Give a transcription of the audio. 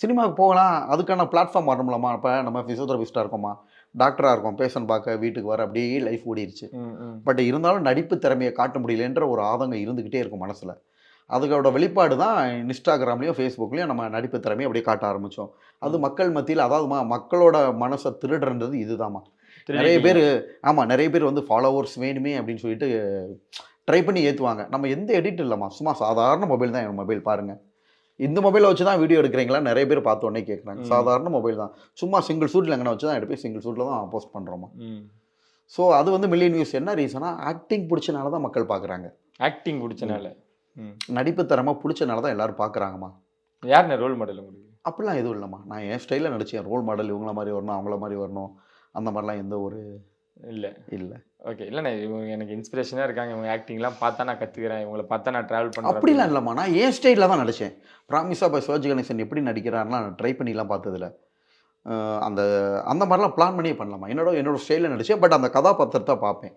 சினிமாவுக்கு போகலாம், அதுக்கான பிளாட்ஃபார்ம் வரணும்லம்மா. அப்போ நம்ம ஃபிசியோதெரபிஸ்ட்டாக இருக்கோமா, டாக்டராக இருக்கோம், பேஷண்ட் பார்க்க வீட்டுக்கு வர அப்படியே லைஃப் ஓடிருச்சு. ம், ம். பட் இருந்தாலும் நடிப்பு திறமையை காட்ட முடியலன்ற ஒரு ஆதங்கம் இருந்துக்கிட்டே இருக்கும் மனசில். அதுக்கோட வெளிப்பாடு தான் இன்ஸ்டாகிராம்லேயும் ஃபேஸ்புக்லேயும் நம்ம நடிப்பு திறமையை அப்படியே காட்ட ஆரம்பித்தோம். அது மக்கள் மத்தியில் அதாவதுமா மக்களோட மனசை திருடுறது இதுதாம்மா. நிறைய திருடிட்டீங்க. பேர் ஆமாம் நிறைய பேர் வந்து ஃபாலோவர்ஸ் வேணுமே அப்படின்னு சொல்லிட்டு ட்ரை பண்ணி ஏற்றுவாங்க. நம்ம எந்த எடிட் இல்லைம்மா, சும்மா சாதாரண மொபைல் தான் என் மொபைல் பாருங்கள். இந்த மொபைலை வச்சு தான் வீடியோ எடுக்கிறீங்களா நிறைய பேர் பார்த்த உடனே கேட்குறாங்க. சாதாரண மொபைல் தான், சும்மா சிங்கிள் ஷூட்டில் எங்கன்னா வச்சு தான் எடுப்பேன், சிங்கிள் ஷூட்டில் தான் போஸ்ட் பண்ணுறோமா. ஸோ அது வந்து மில்லியன் வியூஸ் என்ன ரீசனா, ஆக்டிங் பிடிச்சனால தான் மக்கள் பார்க்குறாங்க. ஆக்டிங் பிடிச்சனால. நடிப்பு திறமை பிடிச்சனால தான் எல்லாரும் பார்க்குறாங்கம்மா. யாருண்ணே ரோல் மாடல் உங்களுக்கு? அப்படிலாம் எதுவும் இல்லைம்மா. நான் என் ஸ்டைலில் நடிச்சேன். ரோல் மாடல் இவங்கள மாதிரி வரணும், அவங்கள மாதிரி வரணும், அந்த மாதிரிலாம் எந்த ஒரு இல்லை. இல்லை. ஓகே. இல்லைண்ணே இவங்க எனக்கு இன்ஸ்பிரேஷனாக இருக்காங்க. இவங்க ஆக்டிங்லாம் பார்த்தா நான் கற்றுக்கிறேன். இவங்களை பார்த்தா நான் ட்ராவல் பண்ணுறேன். அப்படிலாம் இல்லைம்மா. நான் என் ஸ்டைலில் தான் நடித்தேன். ப்ராமிஸாக இப்போ சிவாஜி கணேசன் எப்படி நடிக்கிறாருலாம் நான் ட்ரை பண்ணிலாம் பார்த்ததில்ல. அந்த அந்த மாதிரிலாம் பிளான் பண்ணியே பண்ணலாமா. என்னோட ஸ்டைலில் நடித்தேன். பட் அந்த கதாபாத்திரத்தை பார்ப்பேன்.